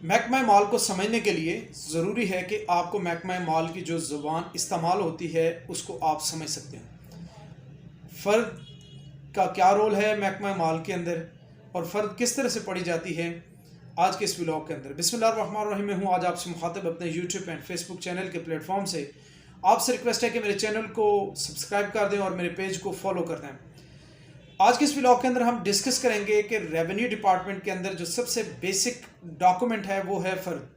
महकमा माल को समझने के लिए ज़रूरी है कि आपको महकमा माल की जो ज़ुबान इस्तेमाल होती है उसको आप समझ सकते हैं। फ़र्द का क्या रोल है महकमा माल के अंदर और फ़र्द किस तरह से पढ़ी जाती है आज के इस व्लॉग के अंदर। बिस्मिल्लाहिर्रहमानिर्रहीम में हूँ आज आपसे मुखातिब अपने यूट्यूब एंड फेसबुक चैनल के प्लेटफॉर्म से। आपसे रिक्वेस्ट है कि मेरे चैनल को सब्सक्राइब कर दें और मेरे पेज को फॉलो कर दें। आज के इस व्लॉग के अंदर हम डिस्कस करेंगे कि रेवेन्यू डिपार्टमेंट के अंदर जो सबसे बेसिक डॉक्यूमेंट है वो है फ़र्द।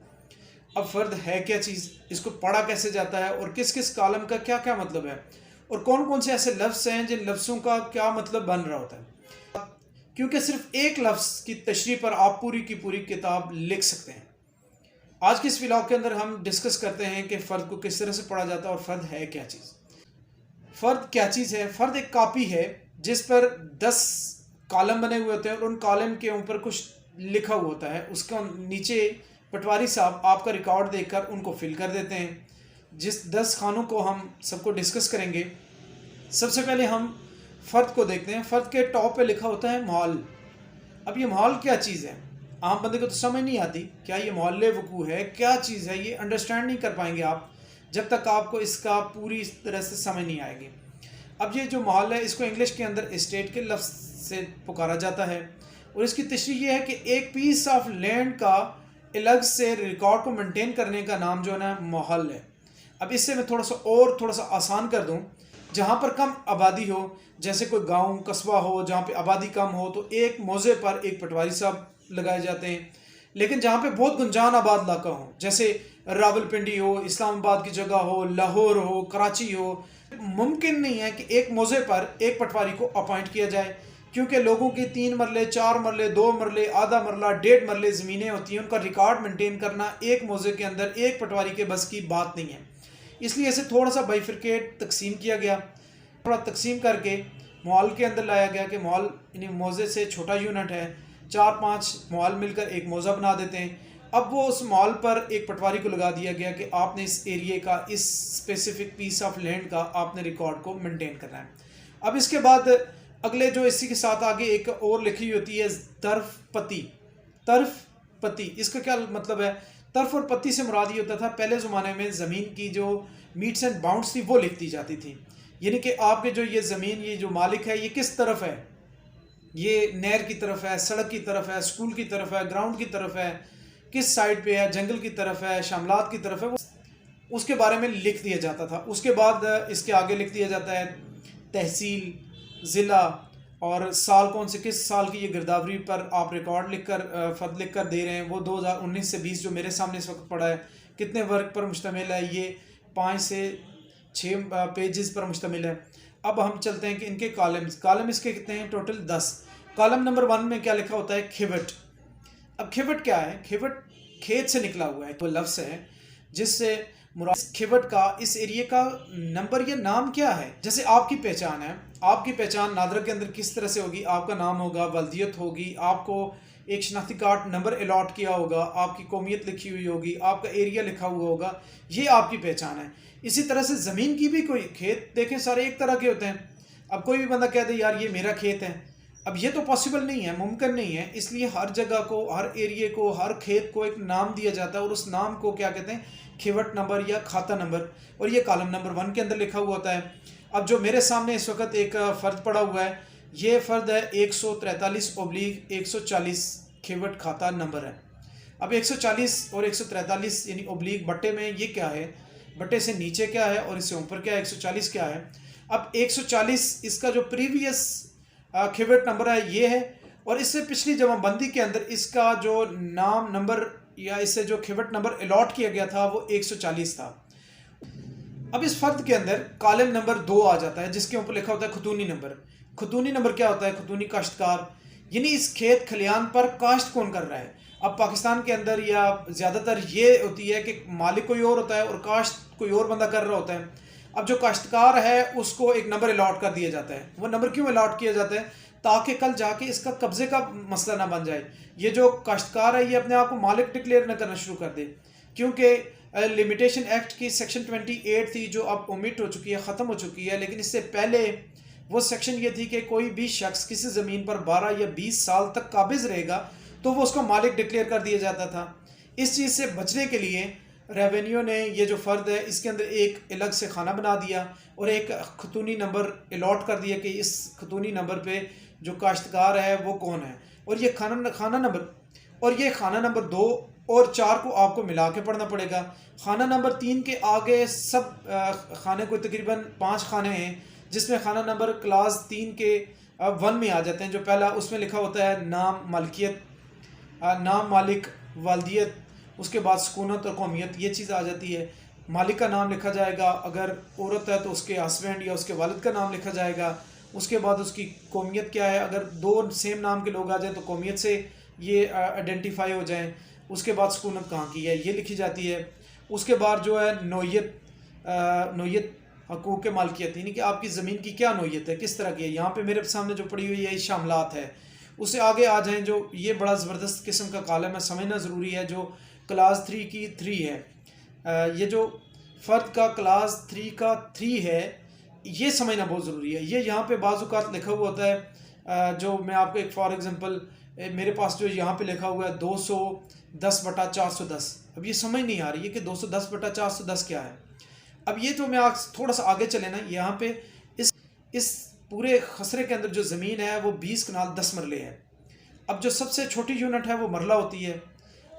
अब फ़र्द है क्या चीज़, इसको पढ़ा कैसे जाता है और किस किस कॉलम का क्या क्या मतलब है और कौन कौन से ऐसे लफ्ज़ हैं जिन लफ्ज़ों का क्या मतलब बन रहा होता है, क्योंकि सिर्फ एक लफ्ज़ की तशरीह पर आप पूरी की पूरी किताब लिख सकते हैं। आज के इस व्लॉग के अंदर हम डिस्कस करते हैं कि फ़र्द को किस तरह से पढ़ा जाता है और फ़र्द है क्या चीज़। फ़र्द क्या चीज़ है? फ़र्द एक कॉपी है जिस पर 10 कॉलम बने हुए होते हैं और उन कॉलम के ऊपर कुछ लिखा हुआ होता है। उसका नीचे पटवारी साहब आपका रिकॉर्ड देखकर उनको फिल कर देते हैं। जिस 10 खानों को हम सबको डिस्कस करेंगे, सबसे पहले हम फ़र्द को देखते हैं। फ़र्द के टॉप पे लिखा होता है माल। अब ये माल क्या चीज़ है? आम बंदे को तो समझ नहीं आती क्या ये मौले वकू है, क्या चीज़ है, ये अंडरस्टैंड नहीं कर पाएंगे आप जब तक आपको इसका पूरी तरह से समझ नहीं आएगी। अब ये जो माल है इसको इंग्लिश के अंदर एस्टेट के लफ्ज़ से पुकारा जाता है और इसकी तशरीह ये है कि एक पीस ऑफ लैंड का अलग से रिकॉर्ड को मेंटेन करने का नाम जो है ना महल है। अब इससे मैं थोड़ा सा आसान कर दूं, जहाँ पर कम आबादी हो, जैसे कोई गांव कस्बा हो जहाँ पे आबादी कम हो, तो एक मौजे पर एक पटवारी साहब लगाए जाते हैं। लेकिन जहाँ पे बहुत गुंजान आबाद इलाका हो, जैसे रावलपिंडी हो, इस्लामाबाद की जगह हो, लाहौर हो, कराची हो, मुमकिन नहीं है कि एक मौजे पर एक पटवारी को अपॉइंट किया जाए, क्योंकि लोगों की 3 मरले, 4 मरले, 2 मरले, आधा मरला, 1.5 मरले ज़मीनें होती हैं। उनका रिकॉर्ड मेंटेन करना एक मौजे के अंदर एक पटवारी के बस की बात नहीं है। इसलिए इसे थोड़ा सा बाइफिकेट तकसीम किया गया, थोड़ा तकसीम करके मॉल के अंदर लाया गया कि मॉल यानी मौजे से छोटा यूनिट है, 4-5 मॉल मिलकर एक मौजा बना देते हैं। अब वो उस मॉल पर एक पटवारी को लगा दिया गया कि आपने इस एरिए का, इस स्पेसिफिक पीस ऑफ लैंड का आपने रिकॉर्ड को मेंटेन करना है। अब इसके बाद अगले जो इसी के साथ आगे एक और लिखी होती है तर्फ पति। तर्फ पति इसका क्या मतलब है? तर्फ और पति से मुराद ये होता था, पहले ज़माने में ज़मीन की जो मीट्स एंड बाउंड्स थी वो लिखती जाती थी, यानी कि आपके जो ये ज़मीन, ये जो मालिक है, ये किस तरफ है, ये नहर की तरफ है, सड़क की तरफ है, स्कूल की तरफ है, ग्राउंड की तरफ है, किस साइड पे है, जंगल की तरफ है, शामलात की तरफ है, उसके बारे में लिख दिया जाता था। उसके बाद इसके आगे लिख दिया जाता है तहसील, ज़िला और साल, कौन से किस साल की ये गिरदावरी पर आप रिकॉर्ड लिखकर फ़र्द लिख कर दे रहे हैं। वो 2019 से 20 जो मेरे सामने इस वक्त पड़ा है, कितने वर्क पर मुश्तमिल है, ये 5 से 6 पेजेस पर मुश्तमिल है। अब हम चलते हैं कि इनके कॉलम इसके कितने हैं? टोटल 10। कॉलम नंबर 1 में क्या लिखा होता है? खिवट। अब खिवट क्या है? खिवट खेत से निकला हुआ है, तो लफ्ज़ है जिससे मुराद खिवट का, इस एरिया का नंबर या नाम क्या है। जैसे आपकी पहचान है, आपकी पहचान नादरा के अंदर किस तरह से होगी? आपका नाम होगा, वल्दियत होगी, आपको एक शनाख्ती कार्ड नंबर अलॉट किया होगा, आपकी कौमियत लिखी हुई होगी, आपका एरिया लिखा हुआ होगा, ये आपकी पहचान है। इसी तरह से ज़मीन की भी कोई, खेत देखें सारे एक तरह के होते हैं। अब कोई भी बंदा कह दे यार ये मेरा खेत है, अब ये तो पॉसिबल नहीं है, मुमकिन नहीं है। इसलिए हर जगह को, हर एरिए को, हर खेत को एक नाम दिया जाता है और उस नाम को क्या कहते हैं? खिवट नंबर या खाता नंबर, और ये कॉलम नंबर 1 के अंदर लिखा हुआ होता है। अब जो मेरे सामने इस वक्त एक फ़र्द पड़ा हुआ है, ये फ़र्द है 143/140 खिवट खाता नंबर है। अब 140 और 143 यानी ओब्लिक बट्टे में ये क्या है, बट्टे से नीचे क्या है और इससे ऊपर क्या है, 140 क्या है। अब 140 इसका जो प्रीवियस खिवट नंबर है ये है, और इससे पिछली जमाबंदी के अंदर इसका जो नाम नंबर या इससे जो खिवट नंबर अलॉट किया गया था वो 140 था। अब इस फ़र्द के अंदर कॉलम नंबर 2 आ जाता है जिसके ऊपर लिखा होता है खतूनी नंबर। खतूनी नंबर क्या होता है? खतूनी काश्तकार, यानी इस खेत खलियान पर काश्त कौन कर रहा है। अब पाकिस्तान के अंदर या ज़्यादातर ये होती है कि मालिक कोई और होता है और काश्त कोई और बंदा कर रहा होता है। अब जो काश्तकार है उसको एक नंबर अलॉट कर दिया जाता है। वो नंबर क्यों अलॉट किया जाता है? ताकि कल जाके इसका कब्जे का मसला ना बन जाए। ये जो काश्तकार है ये अपने आप को मालिक डिक्लेयर न करना शुरू कर दे, क्योंकि लिमिटेशन एक्ट की सेक्शन 28 थी जो अब ओमिट हो चुकी है, ख़त्म हो चुकी है। लेकिन इससे पहले वो सेक्शन ये थी कि कोई भी शख्स किसी ज़मीन पर 12 या 20 साल तक काबिज रहेगा तो वो उसको मालिक डिक्लेयर कर दिया जाता था। इस चीज़ से बचने के लिए रेवेन्यू ने ये जो फ़र्द है इसके अंदर एक अलग से खाना बना दिया और एक खतूनी नंबर अलॉट कर दिया कि इस खतूनी नंबर पे जो काश्तकार है वो कौन है, और ये खाना नंबर और ये खाना नंबर 2 और 4 को आपको मिला के पढ़ना पड़ेगा। खाना नंबर 3 के आगे सब खाने को तकरीबन 5 खाने हैं जिसमें खाना नंबर क्लास 3 के 1 में आ जाते हैं। जो पहला उसमें लिखा होता है नाम, मालिकियत, नाम, मालिक, वालदियत, उसके बाद सुकूनत और कौमियत, ये चीज़ आ जाती है। मालिक का नाम लिखा जाएगा, अगर औरत है तो उसके हस्बैंड या उसके वालिद का नाम लिखा जाएगा। उसके बाद उसकी कौमियत क्या है, अगर 2 सेम नाम के लोग आ जाएं तो कौमियत से ये आइडेंटिफाई हो जाएं। उसके बाद सुकूनत कहाँ की है ये लिखी जाती है। उसके बाद जो है नोयत हकूक़ के मालिकियत, यानी कि आपकी ज़मीन की क्या नोयत है, किस तरह की है। यहाँ पे मेरे सामने जो पड़ी हुई है शामलात है। उससे आगे आ जाएं, जो ये बड़ा ज़बरदस्त किस्म का कॉलम है, समझना ज़रूरी है, जो क्लास 3 की 3 है। ये जो फ़र्द का क्लास 3 का 3 है ये समझना बहुत ज़रूरी है। ये यहाँ पे बाज़-औक़ात लिखा हुआ होता है, जो मैं आपको एक फॉर एग्ज़ाम्पल मेरे पास जो यहाँ पे लिखा हुआ है 210/410। अब ये समझ नहीं आ रही है कि 210/410 क्या है। अब ये तो मैं आज थोड़ा सा आगे चले ना, यहाँ पे इस पूरे खसरे के अंदर जो ज़मीन है वो 20 कनाल 10 मरले है। अब जो सबसे छोटी यूनिट है वो मरला होती है।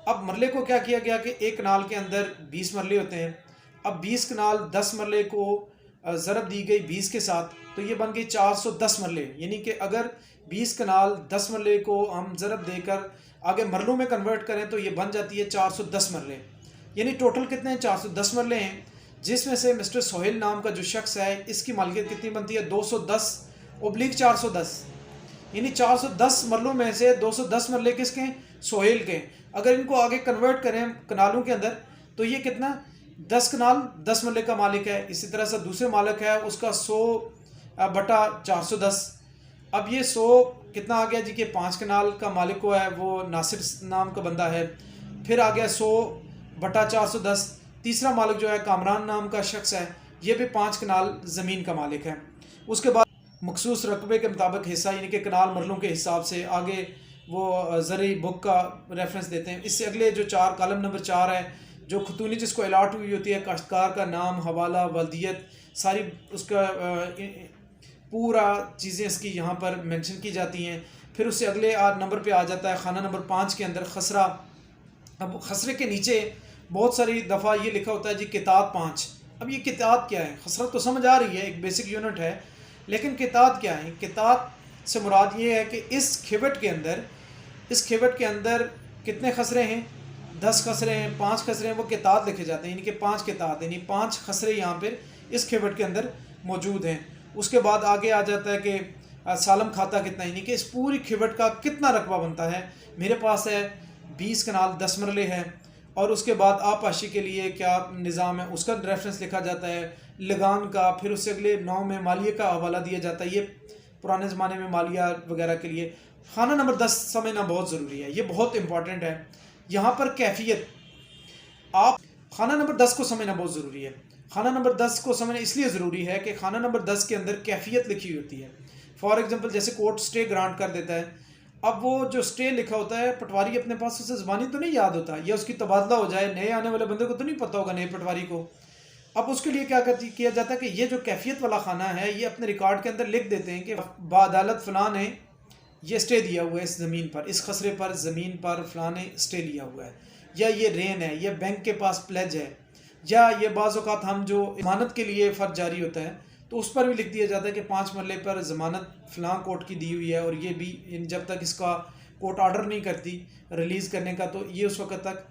अब मरले को क्या किया गया कि एक कनाल के अंदर 20 मरले होते हैं। अब 20 कनाल 10 मरले को ज़रब दी गई 20 के साथ, तो ये बन गई 410 मरले। यानी कि अगर 20 कनाल 10 मरले को हम ज़रब देकर आगे मरलों में कन्वर्ट करें तो ये बन जाती है 410 मरले। यानी टोटल कितने हैं, 410 मरले हैं, जिसमें से मिस्टर सोहेल नाम का जो शख्स है इसकी मालिकियत कितनी बनती है, 210/410। यानी 410 मरलों में से 210 मरले किसके हैं, सोहेल के। अगर इनको आगे कन्वर्ट करें कनालों के अंदर तो ये कितना, 10 कनाल 10 मरले का मालिक है। इसी तरह से दूसरे मालिक है उसका 100/410। अब ये 100 कितना आ गया जी कि 5 कनाल का मालिक को है वो नासिर नाम का बंदा है। फिर आ गया 100/410। तीसरा मालिक जो है कामरान नाम का शख्स है, ये भी 5 कनाल ज़मीन का मालिक है। उसके बाद मखसूस रकबे के मुताबिक हिस्सा, यानी कि कनाल मरलों के हिसाब से आगे वो ज़री बुक का रेफरेंस देते हैं। इससे अगले जो 4 कॉलम नंबर 4 है, जो खतूनी जिसको अलाट हुई होती है, काश्तकार का नाम, हवाला, वल्दियत, सारी उसका पूरा चीज़ें इसकी यहाँ पर मेंशन की जाती हैं। फिर उससे अगले नंबर पे आ जाता है खाना नंबर 5 के अंदर खसरा। अब खसरे के नीचे बहुत सारी दफ़ा ये लिखा होता है जी किताब 5। अब ये किताब क्या है, खसरा तो समझ आ रही है, एक बेसिक यूनिट है, लेकिन किताब क्या है। किताब से मुराद ये है कि इस खिवट के अंदर कितने खसरे हैं, 10 खसरे हैं, 5 खसरे हैं, वो किताब लिखे जाते हैं। यानी कि 5 किताब, यानी 5 खसरे यहाँ पर इस खिवट के अंदर मौजूद हैं। उसके बाद आगे आ जाता है कि सालम खाता कितना, यानी कि इस पूरी खिवट का कितना रकबा बनता है। मेरे पास है 20 कनाल 10 मरले है। और उसके बाद आपाशी के लिए क्या निज़ाम है उसका रेफरेंस लिखा जाता है, लगान का। फिर उससे अगले 9 में मालिये का हवाला दिया जाता है। ये पुराने ज़माने में मालिया वगैरह के लिए। खाना नंबर 10 समझना बहुत ज़रूरी है, ये बहुत इंपॉर्टेंट है। यहाँ पर कैफियत, आप खाना नंबर 10 को समझना बहुत ज़रूरी है। खाना नंबर 10 को समझना इसलिए ज़रूरी है कि खाना नंबर 10 के अंदर कैफियत लिखी होती है। फॉर एग्जांपल जैसे कोर्ट स्टे ग्रांट कर देता है, अब वो जो स्टे लिखा होता है पटवारी अपने पास उसे ज़बानी तो नहीं याद होता, या उसकी तबादला हो जाए, नए आने वाले बंदे को तो नहीं पता होगा, नए पटवारी को। अब उसके लिए क्या किया जाता है कि ये जो कैफियत वाला खाना है ये अपने रिकॉर्ड के अंदर लिख देते हैं कि बाअदालत फ़लाँ ने ये स्टे दिया हुआ है इस ज़मीन पर, इस खसरे पर, ज़मीन पर फ़लाँ ने स्टे लिया हुआ है, या ये रेन है, या बैंक के पास प्लेज है, या ये बाज़ औक़ात हम जो ज़मानत के लिए फ़र्ज जारी होता है तो उस पर भी लिख दिया जाता है कि 5 मरले पर ज़मानत फ़लाँ कोर्ट की दी हुई है, और ये भी जब तक इसका कोर्ट ऑर्डर नहीं करती रिलीज़ करने का तो ये उस वक्त तक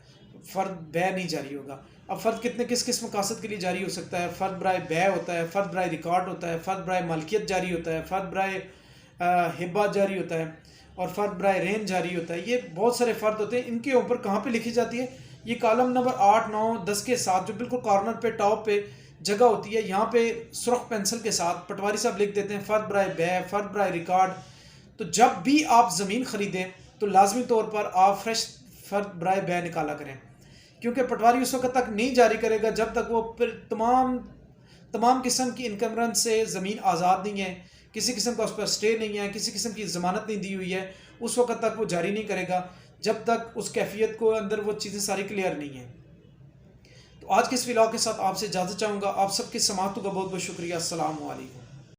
फ़र्द बै नहीं जारी होगा। अब फ़र्द किस मकासद के लिए जारी हो सकता है, फ़र्द बराए बै होता है, फ़र्द बराए रिकॉर्ड होता है, फ़र्द बराए मालिकियत जारी होता है, फ़र्द बराए हिब्बा जारी होता है, और फ़र्द बराए रेन जारी होता है। ये बहुत सारे फ़र्द होते हैं। इनके ऊपर कहाँ पे लिखी जाती है, ये कॉलम नंबर 8, 9, 10 के साथ जो बिल्कुल कॉर्नर पे टॉप पे जगह होती है, यहाँ पे सुर्ख पेंसिल के साथ पटवारी साहब लिख देते हैं फ़र्द बराए बै, फ़र्द बराए रिकॉर्ड। तो जब भी आप ज़मीन ख़रीदें तो लाजमी तौर पर आप फ्रेश फ़र्द बराए बै निकाला करें, क्योंकि पटवारी उस वक्त तक नहीं जारी करेगा जब तक वो फिर तमाम किस्म की इनकमरेंस से ज़मीन आज़ाद नहीं है, किसी किस्म का उस पर स्टे नहीं है, किसी किस्म की ज़मानत नहीं दी हुई है, उस वक्त तक वो जारी नहीं करेगा। जब तक उस कैफियत को अंदर वो चीज़ें सारी क्लियर नहीं हैं। तो आज के इस व्लॉग के साथ आपसे इजाज़त चाहूँगा। आप सबकी समाअत का बहुत बहुत शुक्रिया। अस्सलामु अलैकुम।